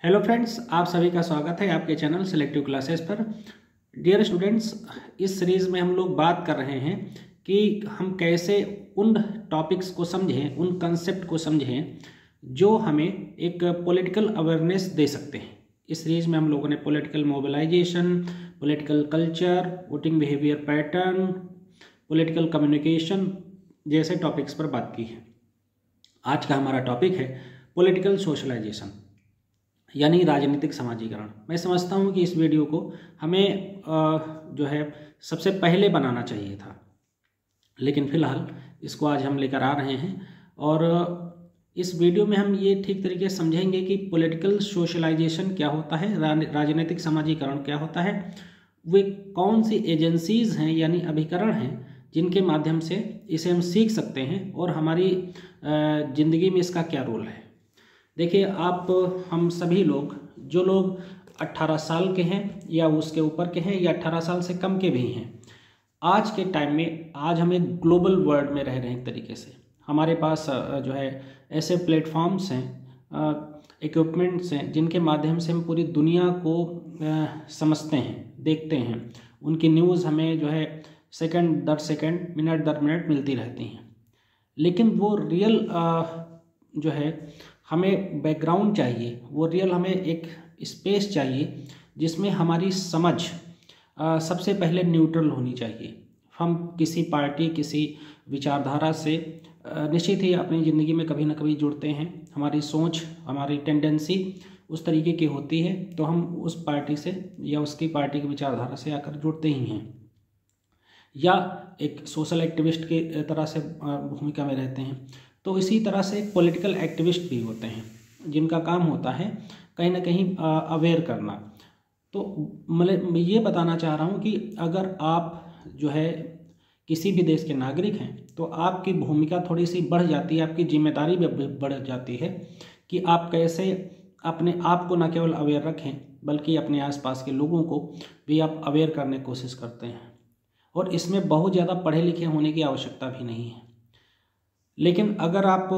Hello friends, आप सभी का स्वागत है आपके चैनल सिलेक्टिव क्लासेस पर। डियर स्टूडेंट्स, इस सीरीज़ में हम लोग बात कर रहे हैं कि हम कैसे उन टॉपिक्स को समझें, उन कंसेप्ट को समझें जो हमें एक पॉलिटिकल अवेयरनेस दे सकते हैं। इस सीरीज़ में हम लोगों ने political mobilisation, political culture, voting behaviour pattern, political communication जैसे टॉपिक्स पर बात की है। आज का हमारा टॉपिक है पॉलिटिकल सोशलाइजेशन यानी राजनीतिक समाजीकरण। मैं समझता हूँ कि इस वीडियो को हमें जो है सबसे पहले बनाना चाहिए था, लेकिन फ़िलहाल इसको आज हम लेकर आ रहे हैं और इस वीडियो में हम ये ठीक तरीके से समझेंगे कि पॉलिटिकल सोशलाइजेशन क्या होता है, राजनीतिक समाजीकरण क्या होता है, वे कौन सी एजेंसीज़ हैं यानी अभिकरण हैं जिनके माध्यम से इसे हम सीख सकते हैं और हमारी ज़िंदगी में इसका क्या रोल है। देखिए, हम सभी लोग, जो लोग 18 साल के हैं या उसके ऊपर के हैं या 18 साल से कम के भी हैं, आज के टाइम में आज हम एक ग्लोबल वर्ल्ड में रह रहे हैं। एक तरीके से हमारे पास जो है ऐसे प्लेटफॉर्म्स हैं, इक्विपमेंट्स हैं जिनके माध्यम से हम पूरी दुनिया को समझते हैं, देखते हैं। उनकी न्यूज़ हमें जो है सेकंड दर सेकंड, मिनट दर मिनट मिलती रहती हैं। लेकिन वो रियल जो है हमें बैकग्राउंड चाहिए, वो रियल हमें एक स्पेस चाहिए जिसमें हमारी समझ सबसे पहले न्यूट्रल होनी चाहिए। हम किसी पार्टी, किसी विचारधारा से निश्चित ही अपनी ज़िंदगी में कभी ना कभी जुड़ते हैं। हमारी सोच, हमारी टेंडेंसी उस तरीके की होती है, तो हम उस पार्टी से या उसकी पार्टी की विचारधारा से आकर जुड़ते ही हैं, या एक सोशल एक्टिविस्ट की तरह से भूमिका में रहते हैं। तो इसी तरह से पॉलिटिकल एक्टिविस्ट भी होते हैं जिनका काम होता है कहीं ना कहीं अवेयर करना। तो मैं ये बताना चाह रहा हूँ कि अगर आप जो है किसी भी देश के नागरिक हैं तो आपकी भूमिका थोड़ी सी बढ़ जाती है, आपकी जिम्मेदारी भी बढ़ जाती है कि आप कैसे अपने आप को न केवल अवेयर रखें बल्कि अपने आसपास के लोगों को भी आप अवेयर करने की कोशिश करते हैं। और इसमें बहुत ज़्यादा पढ़े लिखे होने की आवश्यकता भी नहीं है। लेकिन अगर आप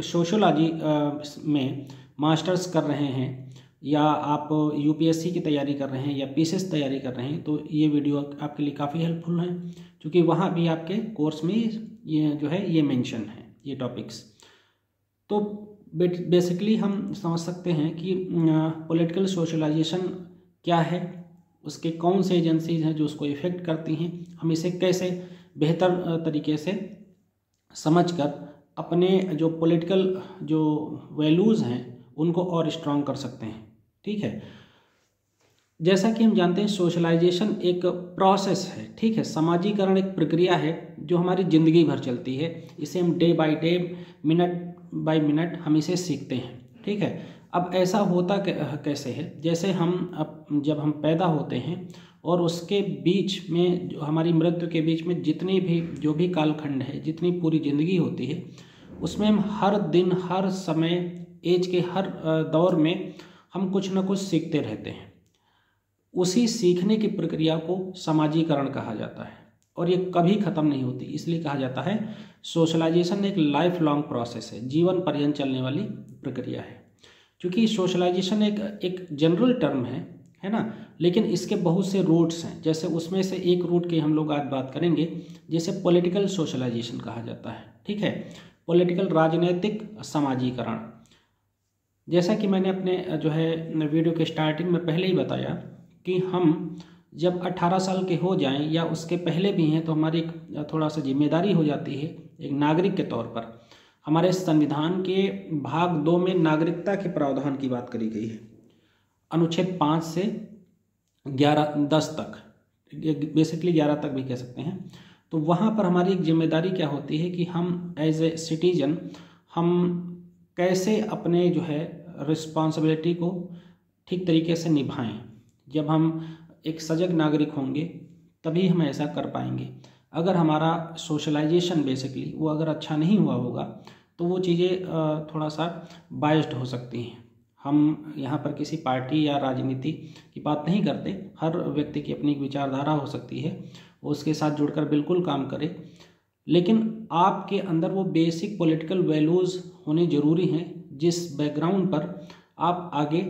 सोशियोलॉजी में मास्टर्स कर रहे हैं या आप यूपीएससी की तैयारी कर रहे हैं या पीसीएस तैयारी कर रहे हैं तो ये वीडियो आपके लिए काफ़ी हेल्पफुल है, क्योंकि वहाँ भी आपके कोर्स में ये जो है ये मेंशन है, ये टॉपिक्स। तो बेसिकली हम समझ सकते हैं कि पॉलिटिकल सोशलाइजेशन क्या है, उसके कौन से एजेंसीज हैं जो उसको इफ़ेक्ट करती हैं, हम इसे कैसे बेहतर तरीके से समझकर अपने जो पॉलिटिकल जो वैल्यूज़ हैं उनको और स्ट्रॉन्ग कर सकते हैं। ठीक है, जैसा कि हम जानते हैं सोशलाइजेशन एक प्रोसेस है। ठीक है, समाजीकरण एक प्रक्रिया है जो हमारी ज़िंदगी भर चलती है। इसे हम day by day, minute by minute हम इसे सीखते हैं। ठीक है, अब ऐसा होता कैसे है, जैसे जब हम पैदा होते हैं और उसके बीच में जो हमारी मृत्यु के बीच में जितनी भी जो भी कालखंड है, जितनी पूरी ज़िंदगी होती है, उसमें हम हर दिन, हर समय, एज के हर दौर में हम कुछ ना कुछ सीखते रहते हैं। उसी सीखने की प्रक्रिया को समाजीकरण कहा जाता है और ये कभी ख़त्म नहीं होती। इसलिए कहा जाता है सोशलाइजेशन एक लाइफ लॉन्ग प्रोसेस है, जीवन पर्यंत चलने वाली प्रक्रिया है। क्योंकि सोशलाइजेशन एक जनरल टर्म है ना, लेकिन इसके बहुत से रूट्स हैं। जैसे उसमें से एक रूट की हम लोग आज बात करेंगे, जिसे पॉलिटिकल सोशलाइजेशन कहा जाता है। ठीक है, पॉलिटिकल राजनीतिक समाजीकरण। जैसा कि मैंने अपने जो है वीडियो के स्टार्टिंग में पहले ही बताया कि हम जब 18 साल के हो जाएं या उसके पहले भी हैं तो हमारी थोड़ा सा जिम्मेदारी हो जाती है एक नागरिक के तौर पर। हमारे संविधान के भाग 2 में नागरिकता के प्रावधान की बात करी गई है, अनुच्छेद 5 से 10 तक, बेसिकली 11 तक भी कह सकते हैं। तो वहाँ पर हमारी एक जिम्मेदारी क्या होती है कि हम एज ए सिटीजन हम कैसे अपने जो है रिस्पॉन्सिबिलिटी को ठीक तरीके से निभाएं। जब हम एक सजग नागरिक होंगे तभी हम ऐसा कर पाएंगे। अगर हमारा सोशलाइजेशन बेसिकली वो अगर अच्छा नहीं हुआ होगा तो वो चीज़ें थोड़ा सा बायस्ड हो सकती हैं। हम यहाँ पर किसी पार्टी या राजनीति की बात नहीं करते, हर व्यक्ति की अपनी एक विचारधारा हो सकती है, वो उसके साथ जुड़कर बिल्कुल काम करे, लेकिन आपके अंदर वो बेसिक पॉलिटिकल वैल्यूज़ होने ज़रूरी हैं जिस बैकग्राउंड पर आप आगे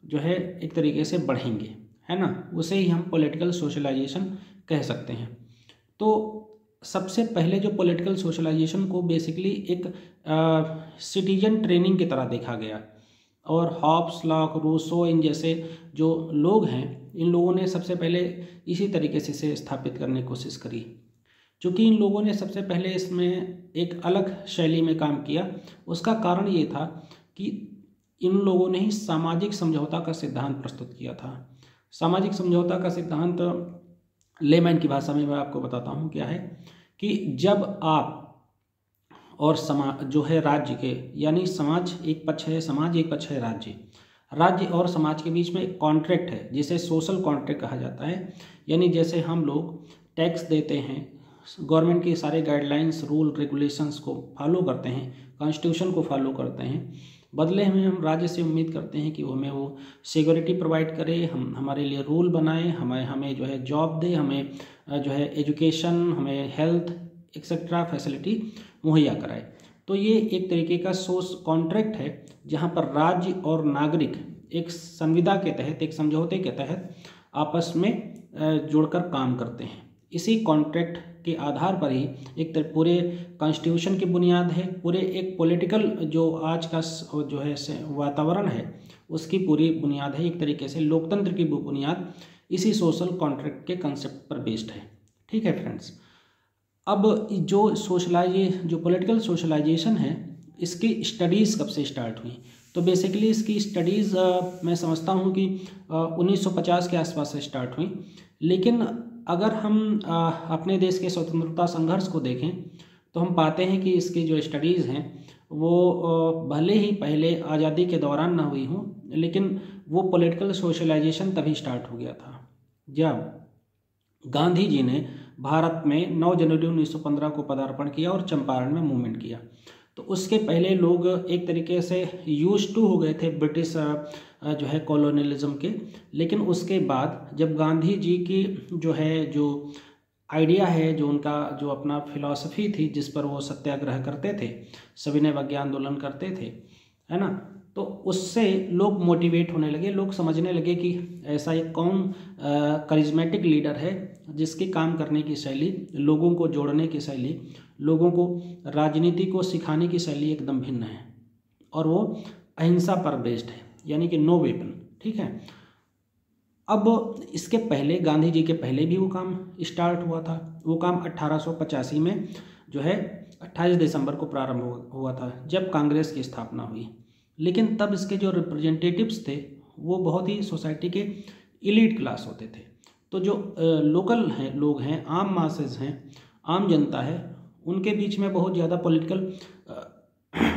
जो है एक तरीके से बढ़ेंगे, है ना। उसे ही हम पॉलिटिकल सोशलाइजेशन कह सकते हैं। तो सबसे पहले जो पॉलिटिकल सोशलाइजेशन को बेसिकली एक सिटीजन ट्रेनिंग की तरह देखा गया, और हॉब्स, लॉक, रूसो इन जैसे जो लोग हैं, इन लोगों ने सबसे पहले इसी तरीके से इसे स्थापित करने की कोशिश करी। क्योंकि इन लोगों ने सबसे पहले इसमें एक अलग शैली में काम किया, उसका कारण ये था कि इन लोगों ने ही सामाजिक समझौता का सिद्धांत प्रस्तुत किया था। सामाजिक समझौता का सिद्धांत लेमैन की भाषा में मैं आपको बताता हूँ क्या है, कि जब आप और समाज जो है राज्य के, यानी समाज एक पक्ष है, समाज एक पक्ष है, राज्य और समाज के बीच में एक कॉन्ट्रैक्ट है जिसे सोशल कॉन्ट्रैक्ट कहा जाता है। यानी जैसे हम लोग टैक्स देते हैं, गवर्नमेंट के सारे गाइडलाइंस, रूल, रेगुलेशंस को फॉलो करते हैं, कॉन्स्टिट्यूशन को फॉलो करते हैं, बदले में हम राज्य से उम्मीद करते हैं कि वो हमें वो सिक्योरिटी प्रोवाइड करे, हमारे लिए रूल बनाए, हमें जो है जॉब दे, हमें जो है एजुकेशन, हमें हेल्थ एक्सेट्रा फैसिलिटी मुहैया कराए। तो ये एक तरीके का कॉन्ट्रैक्ट है जहाँ पर राज्य और नागरिक एक संविदा के तहत, एक समझौते के तहत आपस में जुड़कर काम करते हैं। इसी कॉन्ट्रैक्ट के आधार पर ही एक पूरे कॉन्स्टिट्यूशन की बुनियाद है, पूरे एक पॉलिटिकल जो आज का जो है वातावरण है उसकी पूरी बुनियाद है। एक तरीके से लोकतंत्र की बुनियाद इसी सोशल कॉन्ट्रैक्ट के कंसेप्ट पर बेस्ड है। ठीक है फ्रेंड्स, अब जो पॉलिटिकल सोशलाइजेशन है, इसकी स्टडीज़ कब से स्टार्ट हुई? तो बेसिकली इसकी स्टडीज़ मैं समझता हूँ कि 1950 के आसपास से स्टार्ट हुई। लेकिन अगर हम अपने देश के स्वतंत्रता संघर्ष को देखें तो हम पाते हैं कि इसकी जो स्टडीज़ हैं वो भले ही पहले आज़ादी के दौरान ना हुई हों, लेकिन वो पॉलिटिकल सोशलाइजेशन तभी स्टार्ट हो गया था जब गांधी जी ने भारत में 9 जनवरी 1915 को पदार्पण किया और चंपारण में मूवमेंट किया। तो उसके पहले लोग एक तरीके से यूज्ड टू हो गए थे ब्रिटिश जो है कॉलोनियलिज्म के। लेकिन उसके बाद जब गांधी जी की जो आइडिया है, जो उनका जो अपना फिलॉसफी थी जिस पर वो सत्याग्रह करते थे, सविनय अवज्ञा आंदोलन करते थे, है ना, तो उससे लोग मोटिवेट होने लगे। लोग समझने लगे कि ऐसा एक कौन करिज्मेटिक लीडर है जिसकी काम करने की शैली, लोगों को जोड़ने की शैली, लोगों को राजनीति को सिखाने की शैली एकदम भिन्न है, और वो अहिंसा पर बेस्ड है, यानी कि नो वेपन। ठीक है, अब इसके पहले गांधी जी के पहले भी वो काम स्टार्ट हुआ था। वो काम 1885 में जो है 28 दिसंबर को प्रारंभ हुआ था जब कांग्रेस की स्थापना हुई। लेकिन तब इसके जो रिप्रेजेंटेटिव्स थे वो बहुत ही सोसाइटी के इलीट क्लास होते थे। तो जो लोकल हैं, लोग हैं, आम मासेस हैं, आम जनता है, उनके बीच में बहुत ज़्यादा पॉलिटिकल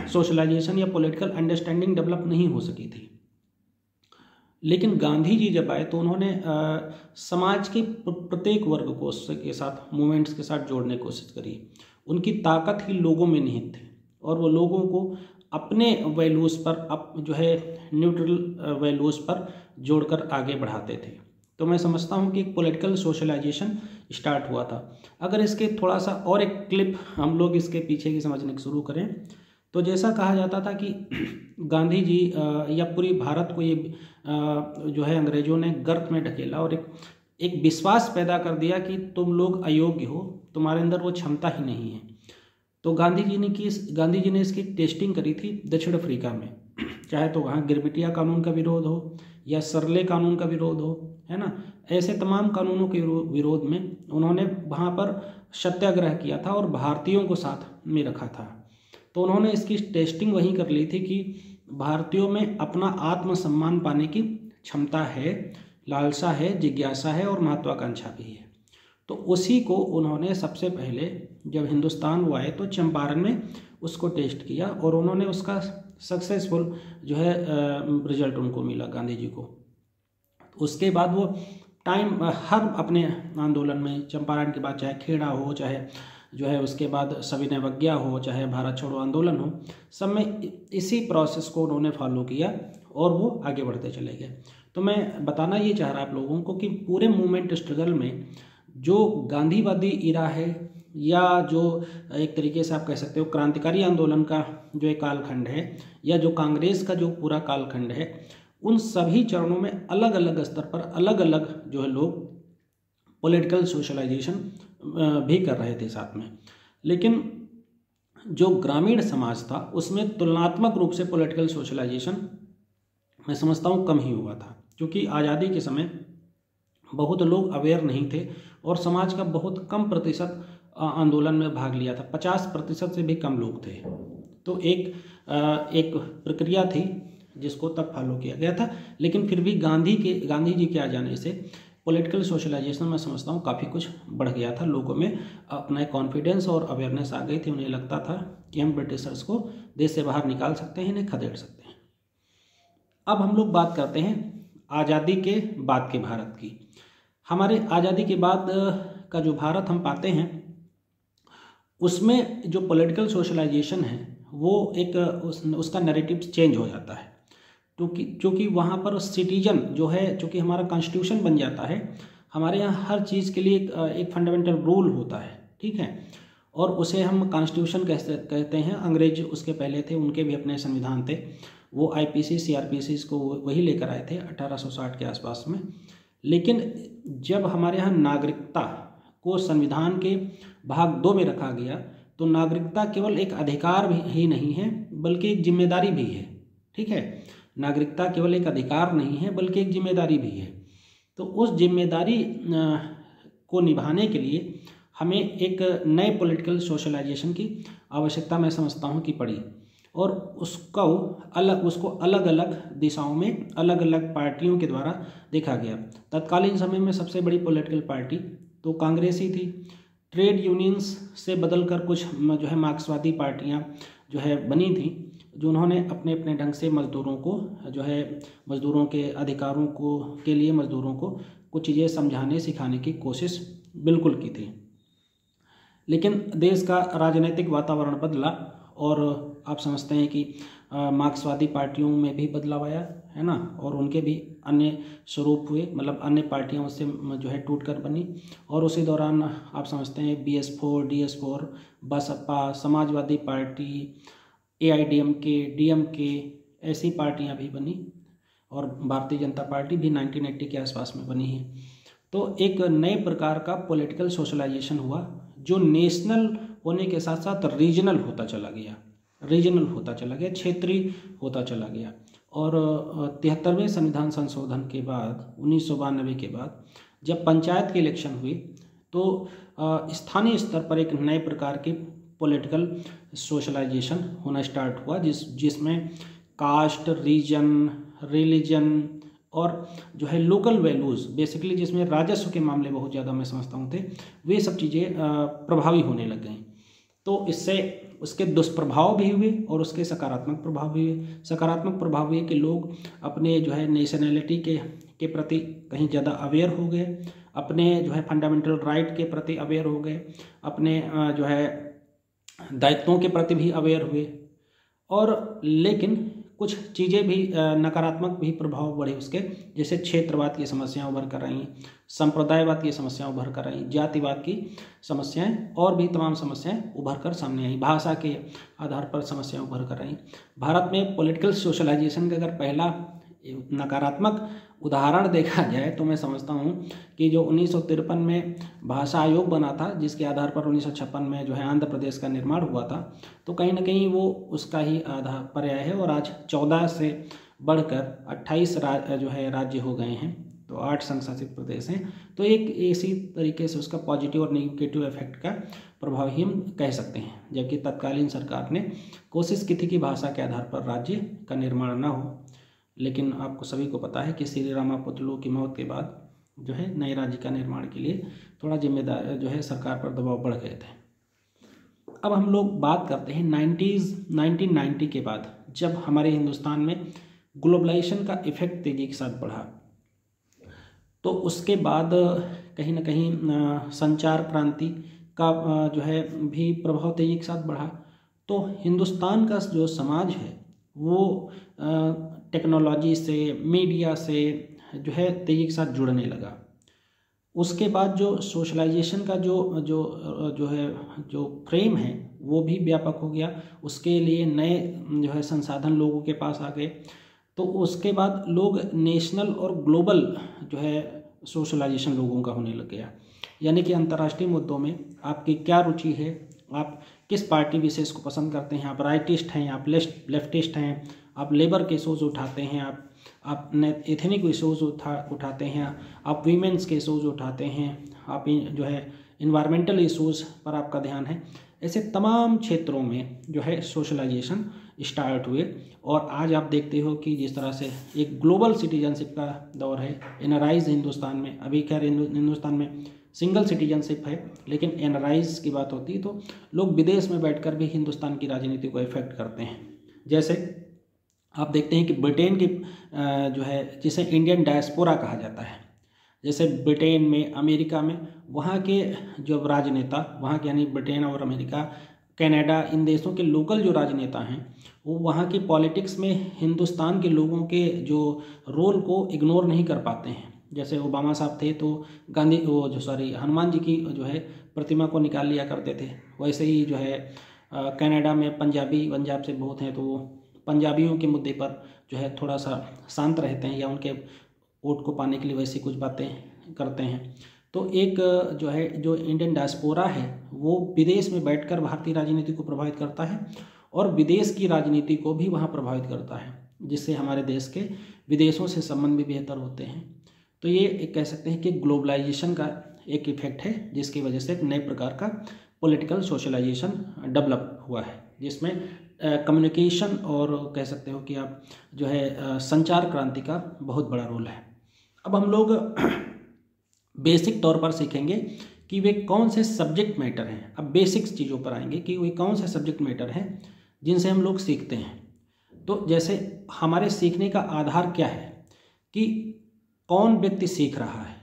सोशलाइजेशन या पॉलिटिकल अंडरस्टैंडिंग डेवलप नहीं हो सकी थी। लेकिन गांधी जी जब आए तो उन्होंने समाज के प्रत्येक वर्ग को उसके साथ, मूवमेंट्स के साथ जोड़ने की कोशिश करी। उनकी ताकत ही लोगों में निहित थी और वो लोगों को अपने वैल्यूज़ पर जो है न्यूट्रल वैल्यूज़ पर जोड़कर आगे बढ़ाते थे। तो मैं समझता हूँ कि एक पॉलिटिकल सोशलाइजेशन स्टार्ट हुआ था। अगर इसके थोड़ा सा और एक क्लिप हम लोग इसके पीछे की समझने की शुरू करें तो जैसा कहा जाता था कि गांधी जी या पूरी भारत को ये जो है अंग्रेज़ों ने गर्त में ढकेला और एक विश्वास पैदा कर दिया कि तुम लोग अयोग्य हो, तुम्हारे अंदर वो क्षमता ही नहीं है। तो गांधी जी ने इसकी टेस्टिंग करी थी दक्षिण अफ्रीका में, चाहे तो वहाँ गिरमिटिया कानून का विरोध हो या सरले कानून का विरोध हो, है ना, ऐसे तमाम कानूनों के विरोध में उन्होंने वहाँ पर सत्याग्रह किया था और भारतीयों को साथ में रखा था। तो उन्होंने इसकी टेस्टिंग वहीं कर ली थी कि भारतीयों में अपना आत्मसम्मान पाने की क्षमता है, लालसा है, जिज्ञासा है और महत्वाकांक्षा भी है। तो उसी को उन्होंने सबसे पहले जब हिंदुस्तान वो आए तो चंपारण में उसको टेस्ट किया और उन्होंने उसका सक्सेसफुल जो है रिजल्ट उनको मिला गांधी जी को। उसके बाद वो हर अपने आंदोलन में, चंपारण के बाद चाहे खेड़ा हो, चाहे जो है उसके बाद सविनय अवज्ञा हो, चाहे भारत छोड़ो आंदोलन हो, सब में इसी प्रोसेस को उन्होंने फॉलो किया और वो आगे बढ़ते चले गए। तो मैं बताना ये चाह रहा आप लोगों को कि पूरे मूवमेंट स्ट्रगल में जो गांधीवादी इरा है या जो एक तरीके से आप कह सकते हो क्रांतिकारी आंदोलन का जो एक कालखंड है, या जो कांग्रेस का जो पूरा कालखंड है, उन सभी चरणों में अलग अलग स्तर पर अलग अलग जो है लोग पॉलिटिकल सोशलाइजेशन भी कर रहे थे साथ में। लेकिन जो ग्रामीण समाज था उसमें तुलनात्मक रूप से पॉलिटिकल सोशलाइजेशन मैं समझता हूँ कम ही हुआ था, क्योंकि आज़ादी के समय बहुत लोग अवेयर नहीं थे और समाज का बहुत कम प्रतिशत आंदोलन में भाग लिया था, 50% से भी कम लोग थे। तो एक प्रक्रिया थी जिसको तब फॉलो किया गया था, लेकिन फिर भी गांधी जी के आ जाने से पॉलिटिकल सोशलाइजेशन मैं समझता हूँ काफ़ी कुछ बढ़ गया था। लोगों में अपना एक कॉन्फिडेंस और अवेयरनेस आ गई थी। उन्हें लगता था कि हम ब्रिटिशर्स को देश से बाहर निकाल सकते हैं, इन्हें खदेड़ सकते हैं। अब हम लोग बात करते हैं आज़ादी के बाद के भारत की। हमारे आज़ादी के बाद का जो भारत हम पाते हैं उसमें जो पॉलिटिकल सोशलाइजेशन है वो एक उसका नैरेटिव चेंज हो जाता है, क्योंकि वहाँ पर सिटीजन जो है, चूँकि हमारा कॉन्स्टिट्यूशन बन जाता है, हमारे यहाँ हर चीज़ के लिए एक फंडामेंटल रूल होता है, ठीक है, और उसे हम कॉन्स्टिट्यूशन कहते हैं। अंग्रेज उसके पहले थे, उनके भी अपने संविधान थे, वो IPC CRPC को वही लेकर आए थे 1860 के आसपास में। लेकिन जब हमारे यहाँ नागरिकता को संविधान के भाग 2 में रखा गया तो नागरिकता केवल एक अधिकार ही नहीं है बल्कि एक जिम्मेदारी भी है, ठीक है। नागरिकता केवल एक अधिकार नहीं है बल्कि एक जिम्मेदारी भी है। तो उस जिम्मेदारी को निभाने के लिए हमें एक नए पॉलिटिकल सोशलाइजेशन की आवश्यकता मैं समझता हूँ कि पड़ी, और उसको अलग अलग दिशाओं में अलग अलग पार्टियों के द्वारा देखा गया। तत्कालीन समय में सबसे बड़ी पॉलिटिकल पार्टी तो कांग्रेस ही थी। ट्रेड यूनियंस से बदलकर कुछ जो है मार्क्सवादी पार्टियां जो है बनी थी, जो उन्होंने अपने अपने ढंग से मजदूरों को जो है मजदूरों के अधिकारों को के लिए मजदूरों को कुछ चीज़ें समझाने सिखाने की कोशिश बिल्कुल की थी। लेकिन देश का राजनीतिक वातावरण बदला और आप समझते हैं कि मार्क्सवादी पार्टियों में भी बदलाव आया है ना, और उनके भी अन्य स्वरूप हुए, मतलब अन्य पार्टियां उससे जो है टूटकर बनी। और उसी दौरान आप समझते हैं BS4 DS4 Basapa, Samajwadi party, AIDMK DMK ऐसी पार्टियां भी बनी, और भारतीय जनता पार्टी भी 1980 के आसपास में बनी है। तो एक नए प्रकार का पॉलिटिकल सोशलाइजेशन हुआ जो नेशनल होने के साथ साथ रीजनल होता चला गया, क्षेत्रीय होता चला गया। और 73वें संविधान संशोधन के बाद 1992 के बाद जब पंचायत के इलेक्शन हुए तो स्थानीय स्तर पर एक नए प्रकार की पॉलिटिकल सोशलाइजेशन होना स्टार्ट हुआ, जिसमें कास्ट, रीजन, रिलीजन और जो है लोकल वैल्यूज़, बेसिकली जिसमें राजस्व के मामले बहुत ज़्यादा मैं समझता हूँ थे, वे सब चीज़ें प्रभावी होने लग गई। तो इससे उसके दुष्प्रभाव भी हुए और उसके सकारात्मक प्रभाव भी हुए। सकारात्मक प्रभाव ये कि लोग अपने जो है नेशनैलिटी के प्रति कहीं ज़्यादा अवेयर हो गए, अपने जो है फंडामेंटल राइट के प्रति अवेयर हो गए, अपने जो है दायित्वों के प्रति भी अवेयर हुए। और लेकिन कुछ चीज़ें भी नकारात्मक भी प्रभाव बढ़े उसके, जैसे क्षेत्रवाद की समस्याएं उभर कर रही, संप्रदायवाद की समस्याएं उभर कर रही, जातिवाद की समस्याएं और भी तमाम समस्याएं उभर कर सामने आई, भाषा के आधार पर समस्याएं उभर कर रही। भारत में पॉलिटिकल सोशलाइजेशन का अगर पहला नकारात्मक उदाहरण देखा जाए तो मैं समझता हूँ कि जो 1953 में भाषा आयोग बना था, जिसके आधार पर 1956 में जो है आंध्र प्रदेश का निर्माण हुआ था, तो कहीं ना कहीं वो उसका ही आधार पर्याय है। और आज 14 से बढ़कर 28 जो है राज्य हो गए हैं, तो 8 संघ शासित प्रदेश हैं। तो एक इसी तरीके से उसका पॉजिटिव और नेगेटिव इफेक्ट का प्रभाव ही हम कह सकते हैं। जबकि तत्कालीन सरकार ने कोशिश की थी कि भाषा के आधार पर राज्य का निर्माण न हो, लेकिन आपको सभी को पता है कि श्री रामापुतलू की मौत के बाद जो है नए राज्य का निर्माण के लिए थोड़ा जिम्मेदार जो है सरकार पर दबाव बढ़ गए थे। अब हम लोग बात करते हैं 1990 के बाद, जब हमारे हिंदुस्तान में ग्लोबलाइजेशन का इफेक्ट तेजी के साथ बढ़ा, तो उसके बाद कहीं ना कहीं संचार क्रांति का जो है भी प्रभाव तेजी के साथ बढ़ा। तो हिंदुस्तान का जो समाज है वो टेक्नोलॉजी से, मीडिया से जो है तेजी के साथ जुड़ने लगा। उसके बाद जो सोशलाइजेशन का जो फ्रेम है वो भी व्यापक हो गया। उसके लिए नए जो है संसाधन लोगों के पास आ गए। तो उसके बाद लोग नेशनल और ग्लोबल जो है सोशलाइजेशन लोगों का होने लग गया। यानी कि अंतर्राष्ट्रीय मुद्दों में आपकी क्या रुचि है, आप किस पार्टी विशेष को पसंद करते हैं, आप राइटिस्ट हैं, आप लेफ्टिस्ट हैं, आप लेबर के इशूज़ उठाते हैं, आप एथनिक इशूज़ उठाते हैं, आप वीमेंस के इशूज़ उठाते हैं, आप जो है इन्वायरमेंटल इशूज़ पर आपका ध्यान है। ऐसे तमाम क्षेत्रों में जो है सोशलाइजेशन स्टार्ट हुए। और आज आप देखते हो कि जिस तरह से एक ग्लोबल सिटीजनशिप का दौर है, एनआरआईज हिंदुस्तान में, अभी खैर हिंदुस्तान में सिंगल सिटीजनशिप है, लेकिन एनआरआईज की बात होती है तो लोग विदेश में बैठकर भी हिंदुस्तान की राजनीति को इफेक्ट करते हैं। जैसे आप देखते हैं कि ब्रिटेन की जो है जिसे इंडियन डायस्पोरा कहा जाता है, जैसे ब्रिटेन में, अमेरिका में, वहाँ के जो राजनेता, वहाँ के यानी ब्रिटेन और अमेरिका, कनाडा, इन देशों के लोकल जो राजनेता हैं वो वहाँ की पॉलिटिक्स में हिंदुस्तान के लोगों के जो रोल को इग्नोर नहीं कर पाते हैं। जैसे ओबामा साहब थे तो हनुमान जी की जो है प्रतिमा को निकाल लिया करते थे। वैसे ही जो है कनाडा में पंजाब से बहुत हैं तो वो पंजाबियों के मुद्दे पर जो है थोड़ा सा शांत रहते हैं या उनके वोट को पाने के लिए वैसी कुछ बातें करते हैं। तो एक जो इंडियन डायस्पोरा है वो विदेश में बैठकर भारतीय राजनीति को प्रभावित करता है और विदेश की राजनीति को भी वहाँ प्रभावित करता है, जिससे हमारे देश के विदेशों से संबंध भी बेहतर होते हैं। तो ये एक कह सकते हैं कि ग्लोबलाइजेशन का एक इफेक्ट है, जिसकी वजह से एक नए प्रकार का पॉलिटिकल सोशलाइजेशन डेवलप हुआ है, जिसमें कम्युनिकेशन और कह सकते हो कि आप जो है संचार क्रांति का बहुत बड़ा रोल है। अब हम लोग बेसिक तौर पर सीखेंगे कि वे कौन से सब्जेक्ट मैटर हैं। अब बेसिक्स चीज़ों पर आएंगे कि वे कौन से सब्जेक्ट मैटर हैं जिनसे हम लोग सीखते हैं। तो जैसे हमारे सीखने का आधार क्या है कि कौन व्यक्ति सीख रहा है।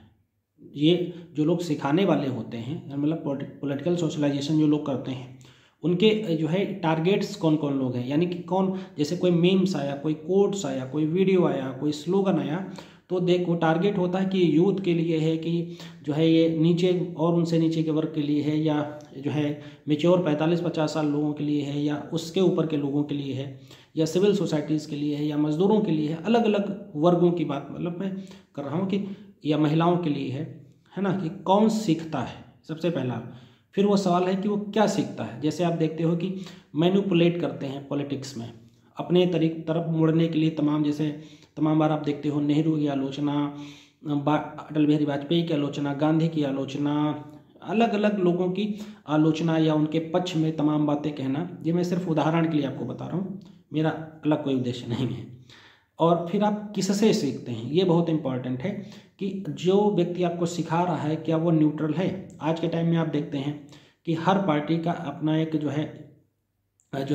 ये जो लोग सिखाने वाले होते हैं, मतलब पॉलिटिकल सोशलाइजेशन जो लोग करते हैं, उनके जो है टारगेट्स कौन कौन लोग हैं। यानी कि कौन, जैसे कोई मीम्स आया, कोई कोट्स आया, कोई वीडियो आया, कोई स्लोगन आया, तो देखो टारगेट होता है कि यूथ के लिए है, कि जो है ये नीचे और उनसे नीचे के वर्ग के लिए है, या जो है मेच्योर 45-50 साल लोगों के लिए है, या उसके ऊपर के लोगों के लिए है, या सिविल सोसाइटीज़ के लिए है, या मज़दूरों के लिए है। अलग अलग वर्गों की बात मतलब मैं कर रहा हूँ कि या महिलाओं के लिए है ना, कि कौन सीखता है सबसे पहला। फिर वो सवाल है कि वो क्या सीखता है। जैसे आप देखते हो कि मैनिपुलेट करते हैं पॉलिटिक्स में अपने तरफ मुड़ने के लिए तमाम बार आप देखते हो नेहरू की आलोचना, अटल बिहारी वाजपेयी की आलोचना, गांधी की आलोचना, अलग अलग लोगों की आलोचना या उनके पक्ष में तमाम बातें कहना। ये मैं सिर्फ उदाहरण के लिए आपको बता रहा हूँ, मेरा अलग कोई उद्देश्य नहीं है। और फिर आप किससे सीखते हैं, ये बहुत इंपॉर्टेंट है कि जो व्यक्ति आपको सिखा रहा है क्या वो न्यूट्रल है। आज के टाइम में आप देखते हैं कि हर पार्टी का अपना एक जो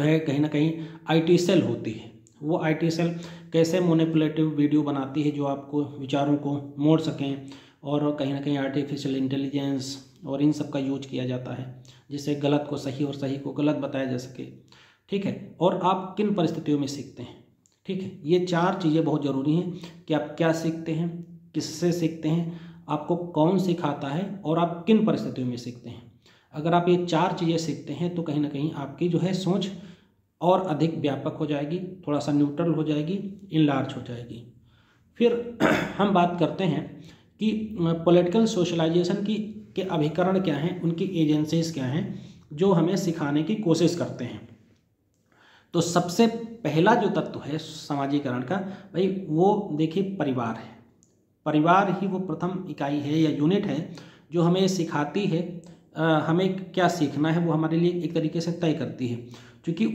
है कहीं ना कहीं आईटी सेल होती है। वो आईटी सेल कैसे मैनिपुलेटिव वीडियो बनाती है जो आपको विचारों को मोड़ सकें, और कहीं ना कहीं आर्टिफिशियल इंटेलिजेंस और इन सब का यूज किया जाता है जिससे गलत को सही और सही को गलत बताया जा सके। ठीक है, और आप किन परिस्थितियों में सीखते हैं। ठीक है, ये 4 चीज़ें बहुत ज़रूरी हैं कि आप क्या सीखते हैं, किससे सीखते हैं, आपको कौन सिखाता है, और आप किन परिस्थितियों में सीखते हैं। अगर आप ये 4 चीज़ें सीखते हैं तो कहीं ना कहीं आपकी जो है सोच और अधिक व्यापक हो जाएगी, थोड़ा सा न्यूट्रल हो जाएगी, इनलार्ज हो जाएगी। फिर हम बात करते हैं कि पॉलिटिकल सोशलाइजेशन के अभिकरण क्या हैं, उनकी एजेंसीज क्या हैं जो हमें सिखाने की कोशिश करते हैं। तो सबसे पहला जो तत्व है समाजीकरण का, भाई वो देखिए परिवार है। परिवार ही वो प्रथम इकाई है या यूनिट है जो हमें सिखाती है हमें क्या सीखना है, वो हमारे लिए एक तरीके से तय करती है। क्योंकि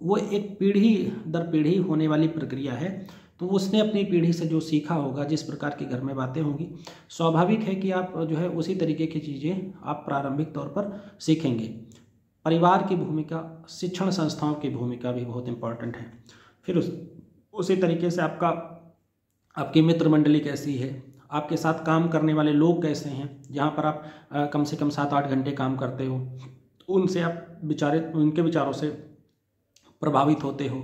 वो एक पीढ़ी दर पीढ़ी होने वाली प्रक्रिया है, तो उसने अपनी पीढ़ी से जो सीखा होगा, जिस प्रकार के घर में बातें होंगी, स्वाभाविक है कि आप जो है उसी तरीके की चीज़ें आप प्रारंभिक तौर पर सीखेंगे। परिवार की भूमिका, शिक्षण संस्थाओं की भूमिका भी बहुत इम्पॉर्टेंट है। फिर उसी तरीके से आपकी मित्र मंडली कैसी है, आपके साथ काम करने वाले लोग कैसे हैं, जहाँ पर आप कम से कम 7-8 घंटे काम करते हो, उनसे आप उनके विचारों से प्रभावित होते हो।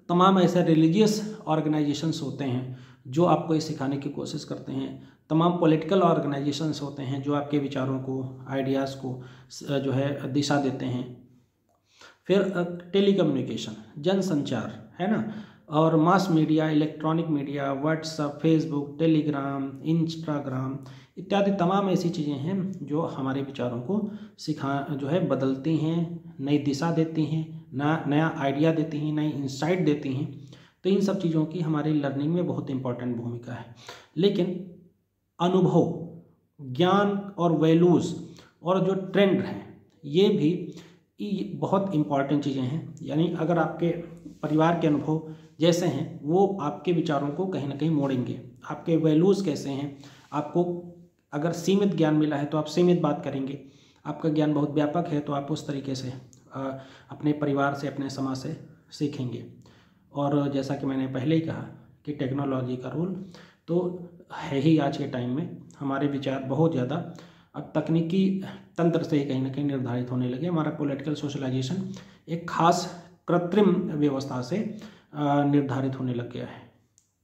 तमाम ऐसे रिलीजियस ऑर्गेनाइजेशंस होते हैं जो आपको ये सिखाने की कोशिश करते हैं। तमाम पॉलिटिकल ऑर्गेनाइजेशंस होते हैं जो आपके विचारों को, आइडियाज़ को जो है दिशा देते हैं। फिर टेलीकम्युनिकेशन, जनसंचार, है ना, और mass media, electronic media, WhatsApp, Facebook, Telegram, Instagram इत्यादि तमाम ऐसी चीज़ें हैं जो हमारे विचारों को जो है बदलती हैं, नई दिशा देती हैं, नया आइडिया देती हैं, नई इंसाइट देती हैं। तो इन सब चीज़ों की हमारी लर्निंग में बहुत इंपॉर्टेंट भूमिका है। लेकिन अनुभव, ज्ञान और वैल्यूज़ और जो ट्रेंड हैं ये भी बहुत इम्पॉर्टेंट चीज़ें हैं। यानी अगर आपके परिवार के अनुभव जैसे हैं वो आपके विचारों को कहीं ना कहीं मोड़ेंगे। आपके वैल्यूज़ कैसे हैं, आपको अगर सीमित ज्ञान मिला है तो आप सीमित बात करेंगे, आपका ज्ञान बहुत व्यापक है तो आप उस तरीके से अपने परिवार से, अपने समाज से सीखेंगे। और जैसा कि मैंने पहले ही कहा कि टेक्नोलॉजी का रोल तो है ही आज के टाइम में। हमारे विचार बहुत ज़्यादा अब तकनीकी तंत्र से ही कहीं ना कहीं निर्धारित होने लगे। हमारा पॉलिटिकल सोशलाइजेशन एक खास कृत्रिम व्यवस्था से निर्धारित होने लग गया है।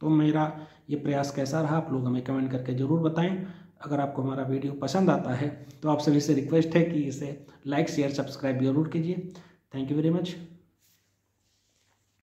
तो मेरा ये प्रयास कैसा रहा आप लोग हमें कमेंट करके ज़रूर बताएं। अगर आपको हमारा वीडियो पसंद आता है तो आप सभी से रिक्वेस्ट है कि इसे लाइक, शेयर, सब्सक्राइब जरूर कीजिए। Thank you very much.